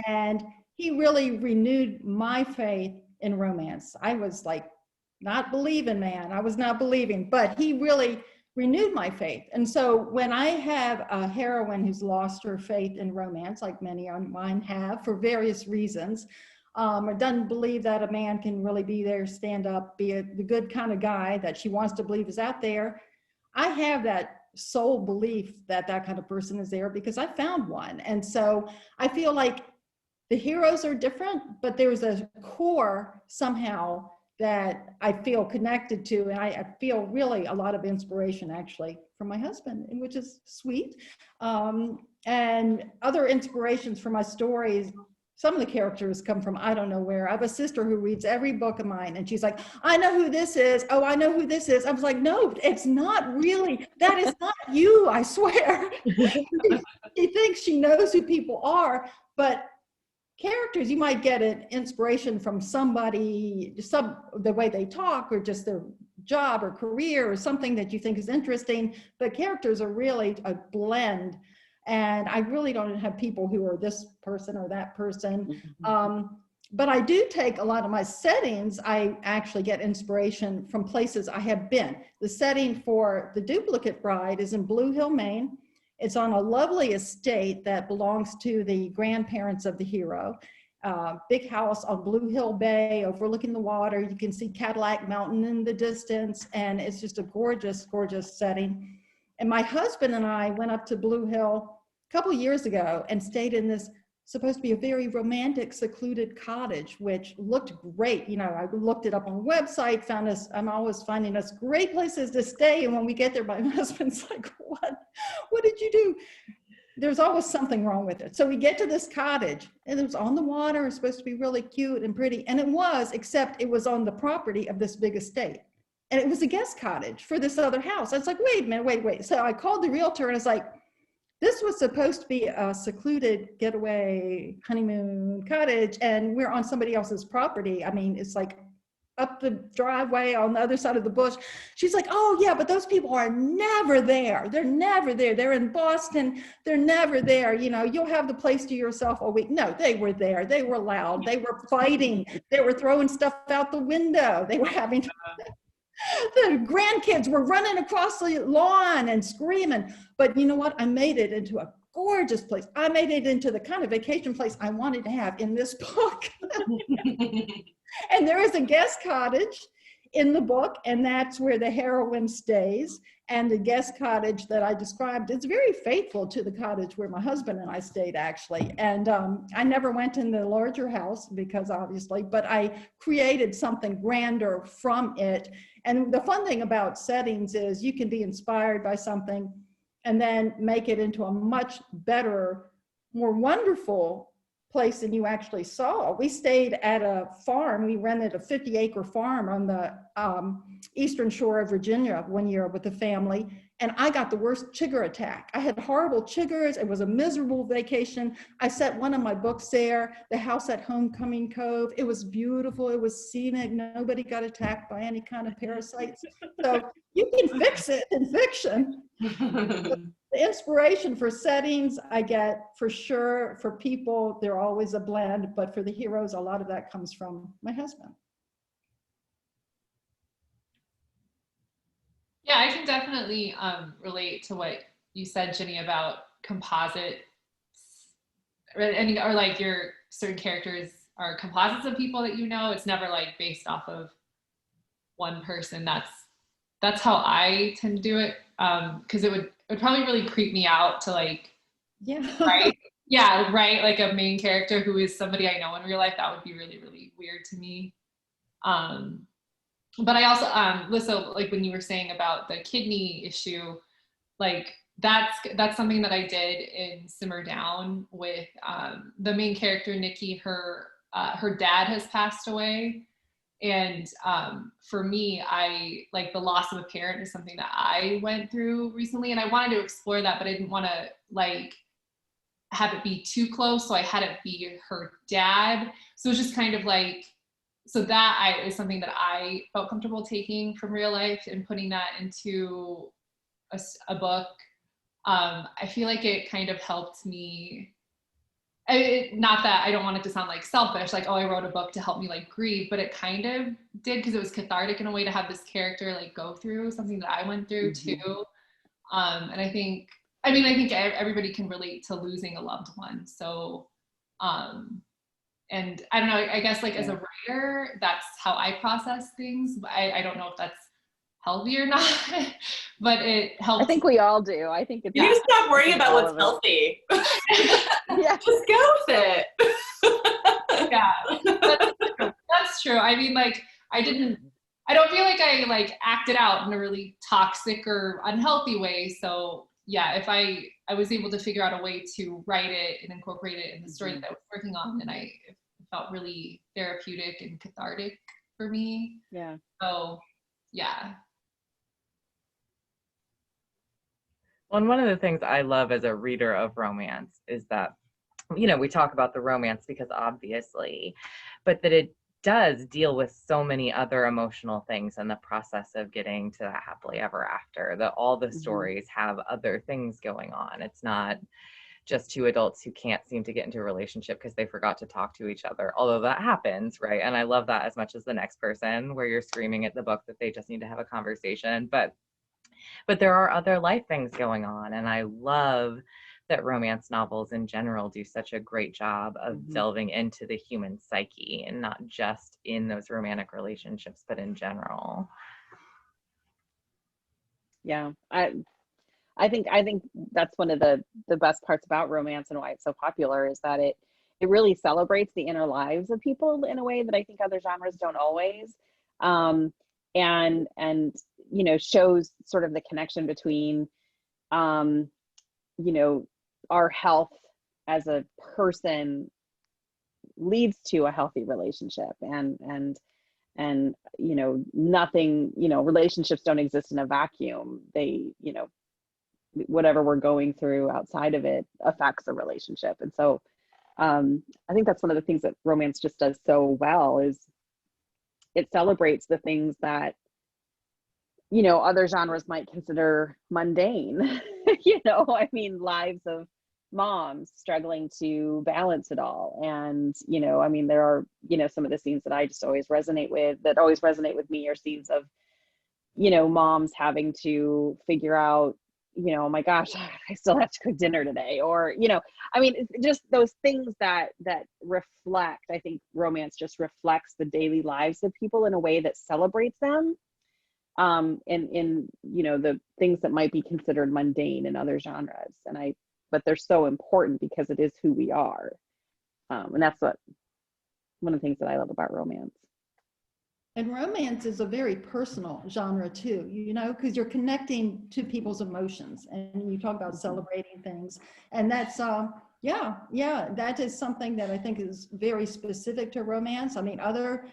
And he really renewed my faith in romance. I was like, not believing, man. I was not believing, but he really renewed my faith. And so when I have a heroine who's lost her faith in romance, like many of mine have for various reasons, or doesn't believe that a man can really be there, stand up, be the good kind of guy that she wants to believe is out there, I have that sole belief that that kind of person is there because I found one. And so I feel like the heroes are different, but there's a core somehow that I feel connected to, and I feel really a lot of inspiration actually from my husband, which is sweet. And other inspirations for my stories, some of the characters come from I don't know where. I have a sister who reads every book of mine, and she's like, I know who this is. Oh, I know who this is. I was like, no, it's not really. That is not you, I swear. She thinks she knows who people are, but characters, you might get an inspiration from somebody, the way they talk, or just their job or career or something that you think is interesting, but characters are really a blend And I really don't have people who are this person or that person. Mm-hmm. But I do take a lot of my settings. I actually get inspiration from places I have been. The setting for The Duplicate Bride is in Blue Hill, Maine. It's on a lovely estate that belongs to the grandparents of the hero. Big house on Blue Hill Bay overlooking the water. You can see Cadillac Mountain in the distance, and it's just a gorgeous, gorgeous setting. And my husband and I went up to Blue Hill a couple years ago and stayed in this supposed to be a very romantic, secluded cottage, which looked great. You know, I looked it up on a website, found us, I'm always finding us great places to stay. And when we get there, my husband's like, what did you do? There's always something wrong with it. So we get to this cottage, and it was on the water. It's supposed to be really cute and pretty. And it was, except it was on the property of this big estate. And it was a guest cottage for this other house. I was like, wait a minute, wait. So I called the realtor, and I was like, this was supposed to be a secluded getaway honeymoon cottage, and we're on somebody else's property. I mean, it's like up the driveway on the other side of the bush. She's like, oh yeah, but those people are never there. They're never there. They're in Boston. They're never there. You know, you'll have the place to yourself all week. No, they were there. They were loud. They were fighting. They were throwing stuff out the window. They were having the grandkids were running across the lawn and screaming. But you know what? I made it into a gorgeous place. I made it into the kind of vacation place I wanted to have in this book. And there is a guest cottage in the book, and that's where the heroine stays. And the guest cottage that I described is very faithful to the cottage where my husband and I stayed, actually. And I never went in the larger house because obviously, but I created something grander from it. And the fun thing about settings is you can be inspired by something and then make it into a much better, more wonderful place than you actually saw. We stayed at a farm. We rented a 50-acre farm on the eastern shore of Virginia one year with the family, and I got the worst chigger attack. I had horrible chiggers. It was a miserable vacation. I set one of my books there, The House at Homecoming Cove. It was beautiful. It was scenic. Nobody got attacked by any kind of parasites. So you can fix it in fiction. The inspiration for settings I get for sure. For people, they're always a blend, but for the heroes, a lot of that comes from my husband. Yeah, I can definitely relate to what you said, Jenny, about composites, or like your certain characters are composites of people that you know. It's never like based off of one person. That's how I tend to do it, because it would probably really creep me out to like, right? Yeah, right. Like a main character who is somebody I know in real life. That would be really, really weird to me. But I also, Lyssa, like when you were saying about the kidney issue, like that's something that I did in Simmer Down with the main character, Nikki. Her dad has passed away. And for me, I like the loss of a parent is something that I went through recently, and I wanted to explore that, but I didn't want to like have it be too close. So I had it be her dad. So it was just kind of like, so that is something that I felt comfortable taking from real life and putting that into a book. I feel like it kind of helped me. Not that I don't want it to sound like selfish, like, oh, I wrote a book to help me like grieve, but it kind of did, because it was cathartic in a way to have this character like go through something that I went through too. And I think everybody can relate to losing a loved one. So, and I don't know, I guess like as a writer, that's how I process things. I don't know if that's healthy or not, but it helps. I think we all do. I think it's. You need to stop worrying about what's healthy. Yeah. Just go with it. Yeah, that's true. I mean, like, I don't feel like I like acted out in a really toxic or unhealthy way. So yeah, if I was able to figure out a way to write it and incorporate it in the story that I was working on, then it felt really therapeutic and cathartic for me. Yeah. So yeah. Well, and one of the things I love as a reader of romance is that, you know, we talk about the romance because obviously, but that does deal with so many other emotional things in the process of getting to that happily ever after. That all the stories have other things going on. It's not just two adults who can't seem to get into a relationship because they forgot to talk to each other, although that happens, right? And I love that as much as the next person, where you're screaming at the book that they just need to have a conversation. But there are other life things going on, and I love that romance novels in general do such a great job of delving into the human psyche, and not just in those romantic relationships, but in general. Yeah, I think that's one of the best parts about romance and why it's so popular, is that it really celebrates the inner lives of people in a way that I think other genres don't always. And you know, shows sort of the connection between you know, our health as a person leads to a healthy relationship, and you know, nothing, you know, relationships don't exist in a vacuum. They, you know, whatever we're going through outside of it affects the relationship. And so I think that's one of the things that romance just does so well, is it celebrates the things that, you know, other genres might consider mundane. You know, I mean, lives of moms struggling to balance it all. And, you know, I mean, there are, you know, some of the scenes that I just always resonate with, me, are scenes of, you know, moms having to figure out, you know, oh my gosh, I still have to cook dinner today. Or, you know, I mean, it's just those things that reflect, I think romance just reflects the daily lives of people in a way that celebrates them. In you know, the things that might be considered mundane in other genres. But they're so important because it is who we are. And that's one of the things that I love about romance. And romance is a very personal genre too, you know, because you're connecting to people's emotions, and you talk about celebrating things. And that's, yeah, that is something that I think is very specific to romance. I mean, other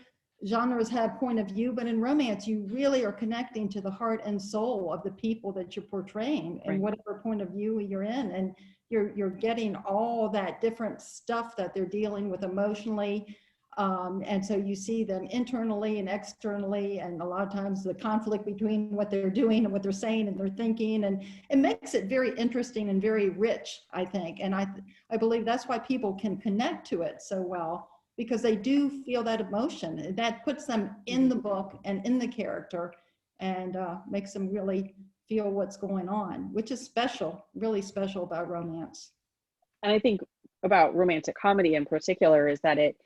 genres have point of view, but in romance, you really are connecting to the heart and soul of the people that you're portraying, and whatever point of view you're in. And you're getting all that different stuff that they're dealing with emotionally. And so you see them internally and externally, and a lot of times the conflict between what they're doing and what they're saying and they're thinking, and it makes it very interesting and very rich, I think. And I believe that's why people can connect to it so well, because they do feel that emotion that puts them in the book and in the character, and makes them really feel what's going on, which is special, really special about romance. And I think about romantic comedy in particular is that it,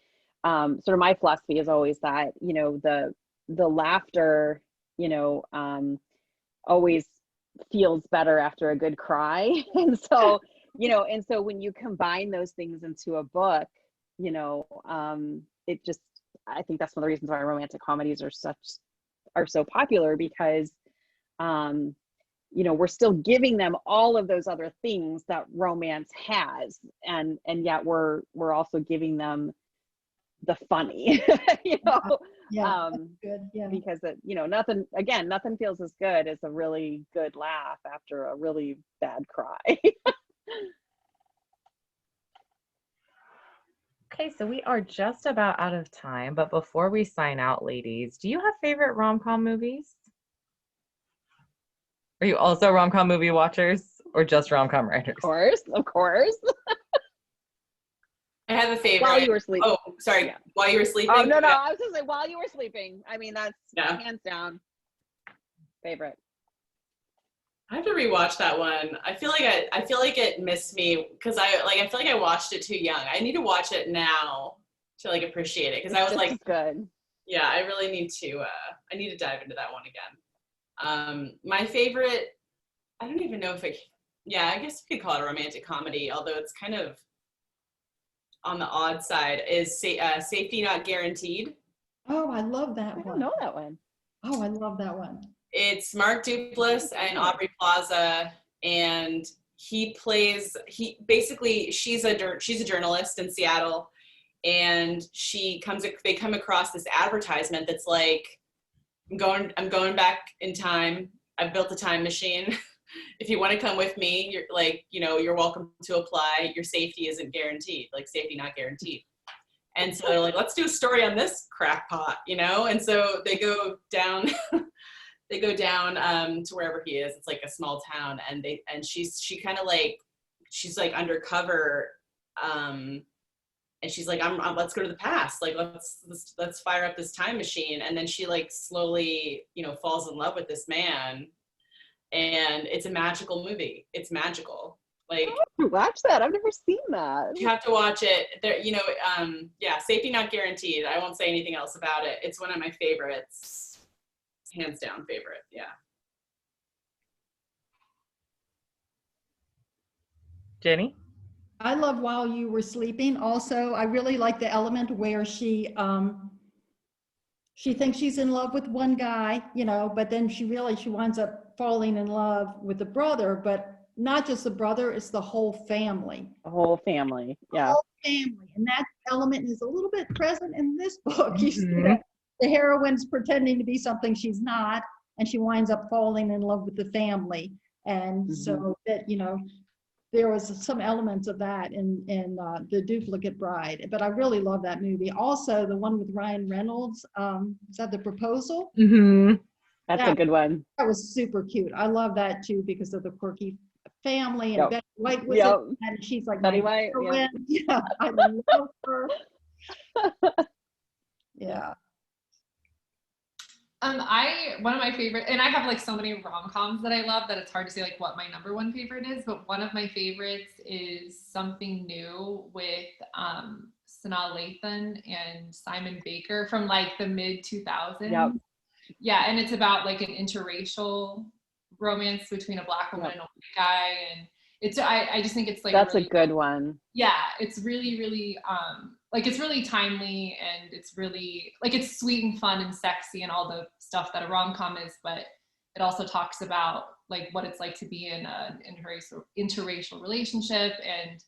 sort of my philosophy is always that, you know, the laughter, you know, always feels better after a good cry. And so, you know, and so when you combine those things into a book, you know, it just, I think that's one of the reasons why romantic comedies are so popular, because you know, we're still giving them all of those other things that romance has, and yet we're also giving them the funny. You know, good. Yeah. Because it, you know, nothing feels as good as a really good laugh after a really bad cry. Okay, so we are just about out of time, but before we sign out, ladies, do you have favorite rom-com movies? Are you also rom-com movie watchers, or just rom-com writers? Of course. I have a favorite. While you were sleeping. Oh, sorry. Yeah. While you were sleeping. Oh, no. I was gonna say while you were sleeping. I mean, that's hands down favorite. I have to rewatch that one. I feel like it missed me, because I feel like I watched it too young. I need to watch it now to like appreciate it, because I was like, good. Yeah, I really need to. I need to dive into that one again. My favorite, I don't even know if I guess you could call it a romantic comedy, although it's kind of on the odd side, is Safety Not Guaranteed. Oh, I love that one. I don't know that one. Oh, I love that one. It's Mark Duplass and Aubrey Plaza, and she's a journalist in Seattle, and they come across this advertisement that's like, I'm going back in time. I've built a time machine. If you want to come with me, you're like, you know, you're welcome to apply. Your safety isn't guaranteed, like safety not guaranteed. And so they're like, let's do a story on this crackpot, you know? And so they go down, to wherever he is. It's like a small town, and she kind of like, she's like undercover, and she's like, let's go to the past. Like, let's fire up this time machine. And then she like slowly, you know, falls in love with this man, and it's a magical movie. It's magical. Like, watch that. I've never seen that. you have to watch it. There, you know, yeah, safety not guaranteed. I won't say anything else about it. It's one of my favorites, hands down favorite. Yeah. Jenny? I love While You Were Sleeping. Also, I really like the element where she thinks she's in love with one guy, you know, but then she winds up falling in love with the brother, but not just the brother, it's the whole family. The whole family, yeah. The whole family. And that element is a little bit present in this book. You see Mhm. that the heroine's pretending to be something she's not, and she winds up falling in love with the family. And so that, you know, there was some elements of that in The Duplicate Bride, but I really love that movie. Also, the one with Ryan Reynolds, is that The Proposal? Mm-hmm. That's a good one. That was super cute. I love that too because of the quirky family, and Yep. Betty White was Yep. in, and she's like Betty my White, yeah. heroine. Yeah, I love her. Yeah. One of my favorite, and I have like so many rom-coms that I love that it's hard to say like what my number one favorite is, but one of my favorites is Something New with Sanaa Lathan and Simon Baker from like the mid 2000s. Yep. Yeah, and it's about like an interracial romance between a Black woman and a white guy, and it's I just think it's like That's really, a good one. yeah, it's really like it's really timely, and it's really like it's sweet and fun and sexy and all the stuff that a rom-com is, but it also talks about like what it's like to be in an interracial relationship and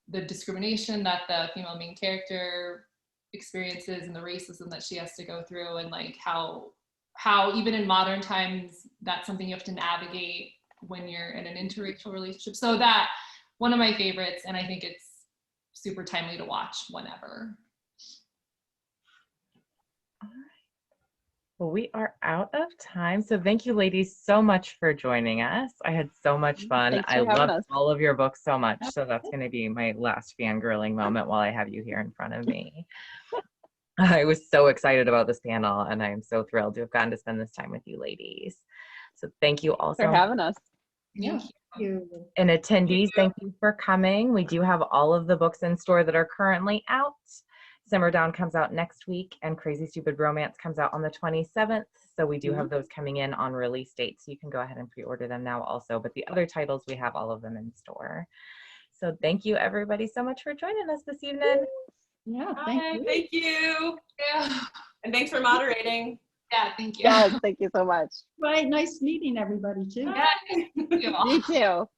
the discrimination that the female main character experiences and the racism that she has to go through, and like how even in modern times that's something you have to navigate when you're in an interracial relationship. So that one of my favorites, and I think it's super timely to watch whenever. All right. Well, we are out of time. So thank you ladies so much for joining us. I had so much fun. Thanks for I having loved us. all of your books so much. So that's going to be my last fangirling moment while I have you here in front of me. I was so excited about this panel, and I am so thrilled to have gotten to spend this time with you ladies. So thank you all For so having us. Yeah. Thank you. And attendees, thank you for coming. We do have all of the books in store that are currently out. Simmer Down comes out next week, and Crazy Stupid Romance comes out on the 27th. So we do have those coming in on release dates. So you can go ahead and pre-order them now also. But the other titles, we have all of them in store. So thank you everybody so much for joining us this evening. Yeah, Hi, thank you. thank you. Yeah. And thanks for moderating. Yeah, thank you. Yes, thank you so much. Right, nice meeting everybody too. Yeah, thank you all. You too.